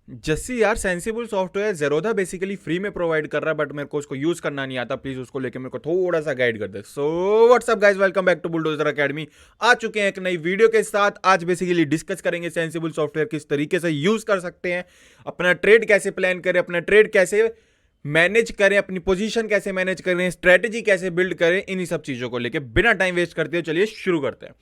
जैसे यार sensible software Zerodha basically free में प्रोवाइड कर रहा है, बट मेरे को उसको यूज करना नहीं आता। प्लीज उसको लेके मेरे को थोड़ा सा गाइड कर दे। So what's up guys, welcome back to bulldozer academy. आ चुके हैं एक नई वीडियो के साथ। आज बेसिकली डिस्कस करेंगे सेंसिबल सॉफ्टवेयर किस तरीके से यूज कर सकते हैं, अपना ट्रेड कैसे प्लान करें, अपना ट्रेड कैसे मैनेज करें, अपनी पोजीशन कैसे मैनेज करें, स्ट्रेटेजी कैसे बिल्ड करें, इन्हीं सब चीजों को लेके बिना टाइम वेस्ट करते हुए चलिए शुरू करते हैं।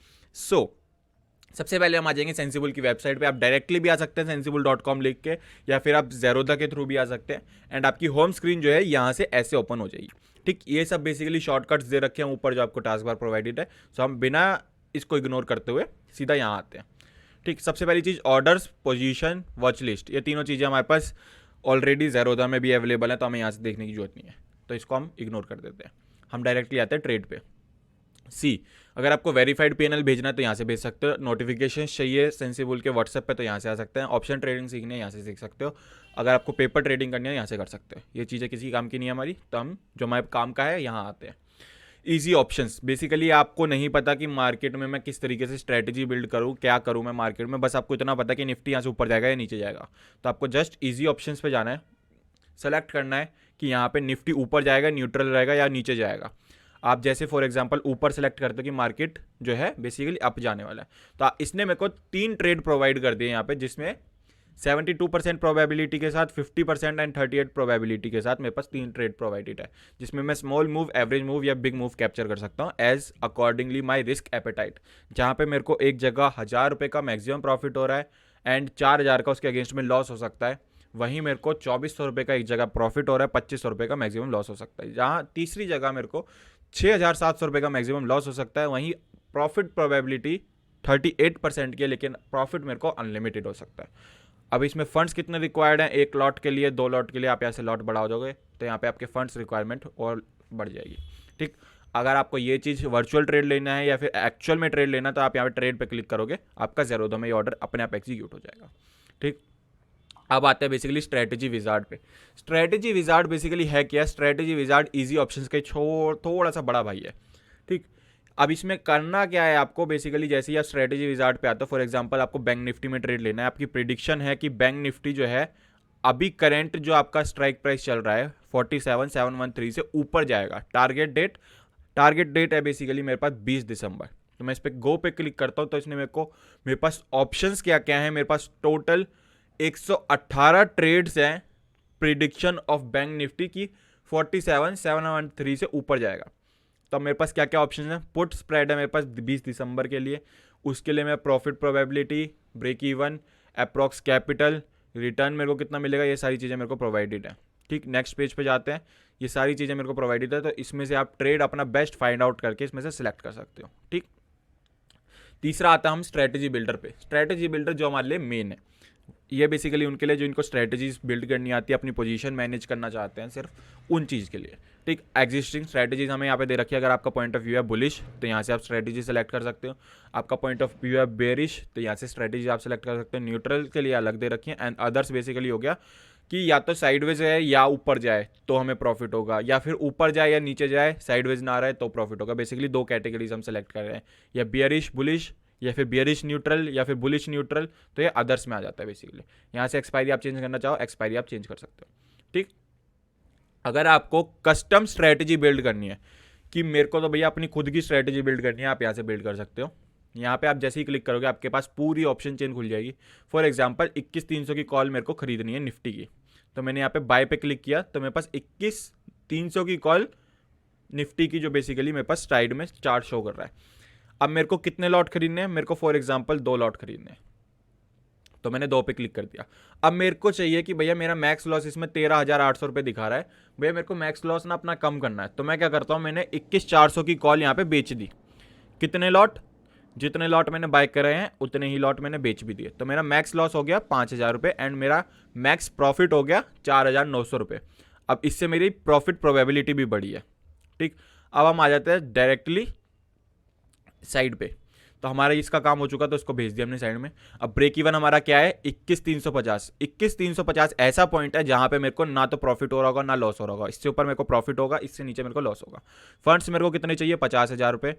सबसे पहले हम आ जाएंगे सेंसिबल की वेबसाइट पे। आप डायरेक्टली भी आ सकते हैं sensible.com लिख के, या फिर आप जेरोदा के थ्रू भी आ सकते हैं। एंड आपकी होम स्क्रीन जो है यहाँ से ऐसे ओपन हो जाएगी। ठीक, ये सब बेसिकली शॉर्टकट्स दे रखे हैं ऊपर जो आपको टास्क बार प्रोवाइडेड है। सो हम बिना इसको इग्नोर करते हुए सीधा यहाँ आते हैं। ठीक, सबसे पहली चीज़ ऑर्डर्स, पोजीशन, वॉच लिस्ट, ये तीनों चीज़ें हमारे पास ऑलरेडी जेरोदा में भी अवेलेबल है, तो हमें यहाँ से देखने की जरूरत नहीं है, तो इसको हम इग्नोर कर देते हैं। हम डायरेक्टली आते हैं ट्रेड पे। सी, अगर आपको वेरीफाइड पीएनएल भेजना है तो यहाँ से भेज सकते हो। नोटिफिकेशन चाहिए सेंसिबल के व्हाट्सएप पे तो यहाँ से आ सकते हैं। ऑप्शन ट्रेडिंग सीखनी है यहाँ से सीख सकते हो। अगर आपको पेपर ट्रेडिंग करनी है यहाँ से कर सकते हो। ये चीज़ें किसी काम की नहीं है हमारी, तो हम जो हमारे काम का है यहाँ आते हैं। ईजी ऑप्शंस, बेसिकली आपको नहीं पता कि मार्केट में मैं किस तरीके से स्ट्रेटेजी बिल्ड करूँ, क्या करूँ मैं मार्केट में, बस आपको इतना पता कि निफ्टी यहाँ से ऊपर जाएगा या नीचे जाएगा। तो आपको जस्ट ईजी ऑप्शंस पे जाना है, सेलेक्ट करना है कि यहाँ पे निफ्टी ऊपर जाएगा, न्यूट्रल रहेगा या नीचे जाएगा। आप जैसे फॉर एग्जांपल ऊपर सेलेक्ट करते हो कि मार्केट जो है बेसिकली अप जाने वाला है, तो इसने मेरे को 3 ट्रेड प्रोवाइड कर दिए यहाँ पे, जिसमें 72% प्रोबेबिलिटी के साथ, 50% एंड 38 प्रोबेबिलिटी के साथ मेरे पास 3 ट्रेड प्रोवाइडेड है, जिसमें मैं स्मॉल मूव, एवरेज मूव या बिग मूव कैप्चर कर सकता हूँ एज अकॉर्डिंगली माई रिस्क एपेटाइट। जहाँ पे मेरे को एक जगह 1000 रुपये का मैक्सिमम प्रॉफिट हो रहा है एंड 4000 का उसके अगेंस्ट में लॉस हो सकता है, वहीं मेरे को 2400 रुपये का एक जगह प्रॉफिट हो रहा है, 2500 रुपये का मैक्सिमम लॉस हो सकता है। जहाँ तीसरी जगह मेरे को 6700 रुपये का मैक्सिमम लॉस हो सकता है, वहीं प्रॉफिट प्रोबेबिलिटी 38% की है, लेकिन प्रॉफिट मेरे को अनलिमिटेड हो सकता है। अब इसमें फंड्स कितने रिक्वायर्ड हैं, 1 लॉट के लिए, 2 लॉट के लिए, आप यहाँ से लॉट बढ़ा दोगे तो यहाँ पे आपके फंड्स रिक्वायरमेंट और बढ़ जाएगी। ठीक, अगर आपको ये चीज़ वर्चुअल ट्रेड लेना है या फिर एक्चुअल में ट्रेड लेना, तो आप यहाँ पे ट्रेड पे क्लिक करोगे, आपका जेरोदा में ये ऑर्डर अपने आप एग्जीक्यूट हो जाएगा। ठीक, अब आते हैं बेसिकली स्ट्रेटेजी विजार्ड पे। स्ट्रेटेजी विजार्ड बेसिकली है क्या? स्ट्रेटेजी विजार्ड इजी ऑप्शंस का थोड़ा सा बड़ा भाई है। ठीक, अब इसमें करना क्या है आपको, बेसिकली जैसे ही आप स्ट्रेटेजी विजार्ड पे आते हो, फॉर एग्जांपल आपको बैंक निफ्टी में ट्रेड लेना है, आपकी प्रिडिक्शन है कि बैंक निफ्टी जो है अभी करंट जो आपका स्ट्राइक प्राइस चल रहा है 47713 से ऊपर जाएगा। टारगेट डेट है बेसिकली मेरे पास 20 दिसंबर। तो मैं इस पर गो पे क्लिक करता हूँ, तो इसने मेरे पास ऑप्शंस क्या क्या है, मेरे पास टोटल 118 ट्रेड्स हैं प्रिडिक्शन ऑफ बैंक निफ्टी की 47713 से ऊपर जाएगा। तो मेरे पास क्या क्या ऑप्शन है, पुट स्प्रेड है मेरे पास 20 दिसंबर के लिए, उसके लिए मैं profit probability, break even, approx capital, return मेरे को कितना मिलेगा, ये सारी चीज़ें मेरे को प्रोवाइडेड है। ठीक, नेक्स्ट पेज पे जाते हैं। ये सारी चीज़ें मेरे को प्रोवाइडेड है, तो इसमें से आप ट्रेड अपना बेस्ट फाइंड आउट करके इसमें से सिलेक्ट कर सकते हो। ठीक, तीसरा आता है हम स्ट्रेटेजी बिल्डर पे। स्ट्रेटेजी बिल्डर जो हमारे लिए मेन है, ये बेसिकली उनके लिए जो इनको स्ट्रेटजीज बिल्ड करनी आती है, अपनी पोजीशन मैनेज करना चाहते हैं, सिर्फ उन चीज़ के लिए। ठीक, एग्जिस्टिंग स्ट्रेटजीज हमें यहाँ पे दे रखी है। अगर आपका पॉइंट ऑफ व्यू है बुलिश, तो यहाँ से आप स्ट्रेटजी सेलेक्ट कर सकते हो। आपका पॉइंट ऑफ व्यू है बेरिश, तो यहाँ से स्ट्रेटजी आप सेलेक्ट कर सकते हो। न्यूट्रल के लिए अलग दे रखी है। एंड अदर्स बेसिकली हो गया कि या तो साइडवेज है या ऊपर जाए तो हमें प्रॉफिट होगा, या फिर ऊपर जाए या नीचे जाए, साइडवेज ना रहे तो प्रॉफिट होगा। बेसिकली 2 कैटेगरीज हम सेलेक्ट कर रहे हैं, या बियरिश बुलिश या फिर बियरिश न्यूट्रल या फिर बुलिश न्यूट्रल, तो ये अदर्स में आ जाता है बेसिकली। यहाँ से एक्सपायरी आप चेंज करना चाहो, एक्सपायरी आप चेंज कर सकते हो। ठीक, अगर आपको कस्टम स्ट्रेटजी बिल्ड करनी है कि मेरे को तो भैया अपनी खुद की स्ट्रेटजी बिल्ड करनी है, आप यहाँ से बिल्ड कर सकते हो। यहाँ पे आप जैसे ही क्लिक करोगे आपके पास पूरी ऑप्शन चेन खुल जाएगी। फॉर एग्जांपल 21300 की कॉल मेरे को खरीदनी है निफ्टी की, तो मैंने यहाँ पे बाय पे क्लिक किया, तो मेरे पास 21300 की कॉल निफ्टी की जो बेसिकली मेरे पास साइड में चार्ट शो कर रहा है। अब मेरे को कितने लॉट खरीदने हैं, मेरे को फॉर एग्जांपल 2 लॉट खरीदने हैं, तो मैंने 2 पे क्लिक कर दिया। अब मेरे को चाहिए कि भैया मेरा मैक्स लॉस इसमें 13,800 रुपये दिखा रहा है, भैया मेरे को मैक्स लॉस ना अपना कम करना है, तो मैं क्या करता हूँ, मैंने 21,400 की कॉल यहाँ पे बेच दी। कितने लॉट, जितने लॉट मैंने बाय करे हैं उतने ही लॉट मैंने बेच भी दिए, तो मेरा मैक्स लॉस हो गया 5,000 रुपये एंड मेरा मैक्स प्रॉफिट हो गया 4,900 रुपये। अब इससे मेरी प्रॉफिट प्रोबेबिलिटी भी बढ़ी है। ठीक, अब हम आ जाते हैं डायरेक्टली साइड पे, तो हमारा इसका काम हो चुका, तो इसको भेज दिया हमने साइड में। अब ब्रेक इवन हमारा क्या है, 21,350। 21,350 ऐसा पॉइंट है जहां पे मेरे को ना तो प्रॉफिट हो रहा होगा ना लॉस हो रहा होगा। इससे ऊपर मेरे को प्रॉफिट होगा, इससे नीचे मेरे को लॉस होगा। फंड्स मेरे को कितने चाहिए, 50,000 रुपये।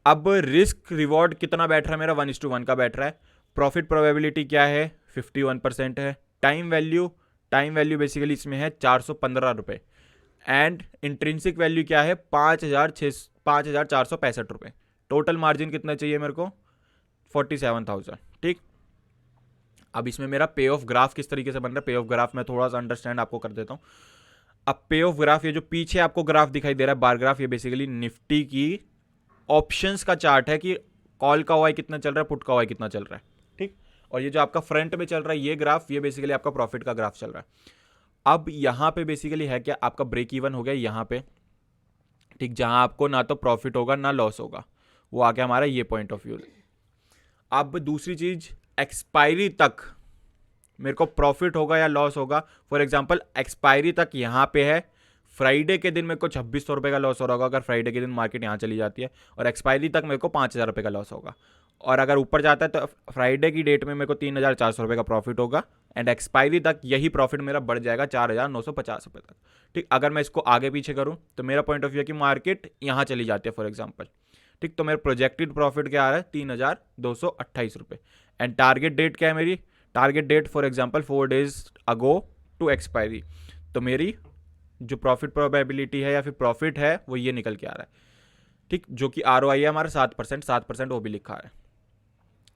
अब रिस्क रिवॉर्ड कितना बैठ रहा है मेरा, 1:1 का बैठ रहा है। प्रॉफिट प्रोबेबिलिटी क्या है, 51% है। टाइम वैल्यू बेसिकली इसमें है 415 रुपये एंड इंट्रिंसिक वैल्यू क्या है 5,465 रुपये। टोटल मार्जिन कितना चाहिए मेरे को 47,000। ठीक, अब इसमें मेरा पे ऑफ ग्राफ किस तरीके से बन रहा है, पे ऑफ ग्राफ मैं थोड़ा सा अंडरस्टैंड आपको कर देता हूँ। अब पे ऑफ ग्राफ, ये जो पीछे आपको ग्राफ दिखाई दे रहा है बार ग्राफ, ये बेसिकली निफ्टी की ऑप्शंस का चार्ट है कि कॉल का वाई कितना चल रहा है, पुट का वाई कितना चल रहा है। ठीक, और ये जो आपका फ्रंट में चल रहा है ये ग्राफ, ये बेसिकली आपका प्रॉफिट का ग्राफ चल रहा है। अब यहाँ पे बेसिकली है क्या, आपका ब्रेक इवन हो गया यहाँ पे। ठीक, जहाँ आपको ना तो प्रॉफिट होगा ना लॉस होगा, वो आ गया हमारा ये पॉइंट ऑफ व्यू। अब दूसरी चीज, एक्सपायरी तक मेरे को प्रॉफिट होगा या लॉस होगा। फॉर एग्जांपल एक्सपायरी तक यहाँ पे है, फ्राइडे के दिन मेरे को 2600 रुपये का लॉस हो रहा होगा अगर फ्राइडे के दिन मार्केट यहाँ चली जाती है, और एक्सपायरी तक मेरे को 5000 रुपये का लॉस होगा। और अगर ऊपर जाता है तो फ्राइडे की डेट में मेरे को 3400 रुपये का प्रॉफिट होगा एंड एक्सपायरी तक यही प्रॉफिट मेरा बढ़ जाएगा 4950 रुपये तक। ठीक, अगर मैं इसको आगे पीछे करूँ तो मेरा पॉइंट ऑफ व्यू है कि मार्केट यहाँ चली जाती है फॉर एग्जाम्पल। ठीक, तो मेरा प्रोजेक्टेड प्रॉफिट क्या आ रहा है 3228 रुपये एंड टारगेट डेट क्या है मेरी, target date for example 4 days ago to expiry. तो मेरी जो प्रॉफिट प्रोबेबिलिटी है या फिर प्रॉफिट है वो ये निकल के आ रहा है। ठीक, जो कि ROI है हमारा 7% वो भी लिखा है।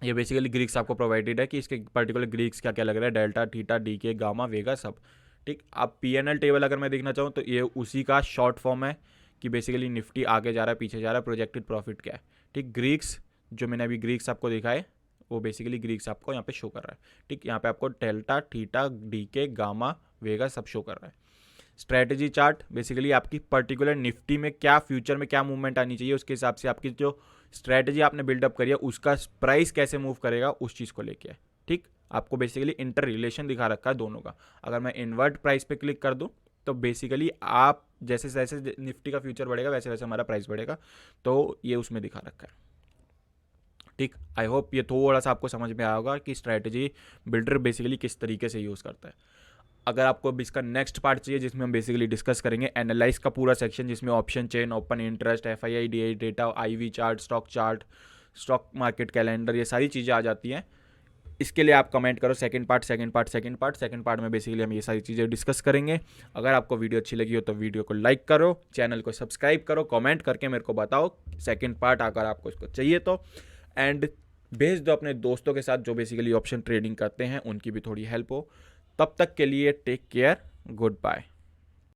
ये बेसिकली ग्रीक्स आपको प्रोवाइडेड है कि इसके पर्टिकुलर ग्रीक्स क्या क्या लग रहा है, डेल्टा, थीटा, डीके, गामा, वेगा सब। ठीक, अब PNL टेबल अगर मैं देखना चाहूँ तो ये उसी का शॉर्ट फॉर्म है कि बेसिकली निफ्टी आगे जा रहा है पीछे जा रहा है, प्रोजेक्टेड प्रॉफिट क्या है। ठीक, ग्रीक्स जो मैंने अभी ग्रीक्स आपको दिखा है वो बेसिकली ग्रीक्स आपको यहाँ पे शो कर रहा है। ठीक, यहाँ पे आपको डेल्टा, थीटा, डीके, गामा, वेगा सब शो कर रहा है। स्ट्रेटजी चार्ट बेसिकली आपकी पर्टिकुलर निफ्टी में क्या फ्यूचर में क्या मूवमेंट आनी चाहिए, उसके हिसाब से आपकी जो स्ट्रेटजी आपने बिल्डअप करी है उसका प्राइस कैसे मूव करेगा उस चीज़ को लेके है। ठीक, आपको बेसिकली इंटर रिलेशन दिखा रखा है दोनों का। अगर मैं इन्वर्ट प्राइस पे क्लिक कर दूं तो बेसिकली आप जैसे जैसे निफ्टी का फ्यूचर बढ़ेगा वैसे वैसे हमारा प्राइस बढ़ेगा, तो ये उसमें दिखा रखा है। ठीक, आई होप ये थोड़ा सा आपको समझ में आया होगा कि स्ट्रैटेजी बिल्डर बेसिकली किस तरीके से यूज़ करता है। अगर आपको अब इसका नेक्स्ट पार्ट चाहिए जिसमें हम बेसिकली डिस्कस करेंगे एनालाइज का पूरा सेक्शन, जिसमें option chain, open interest, FII, DI data, IV chart, stock market calendar, ये सारी चीज़ें आ जाती हैं। इसके लिए आप कमेंट करो सेकंड पार्ट में बेसिकली हम ये सारी चीज़ें डिस्कस करेंगे। अगर आपको वीडियो अच्छी लगी हो तो वीडियो को लाइक करो, चैनल को सब्सक्राइब करो, कमेंट करके मेरे को बताओ सेकंड पार्ट अगर आपको इसको चाहिए तो, एंड भेज दो अपने दोस्तों के साथ जो बेसिकली ऑप्शन ट्रेडिंग करते हैं, उनकी भी थोड़ी हेल्प हो। तब तक के लिए टेक केयर, गुड बाय।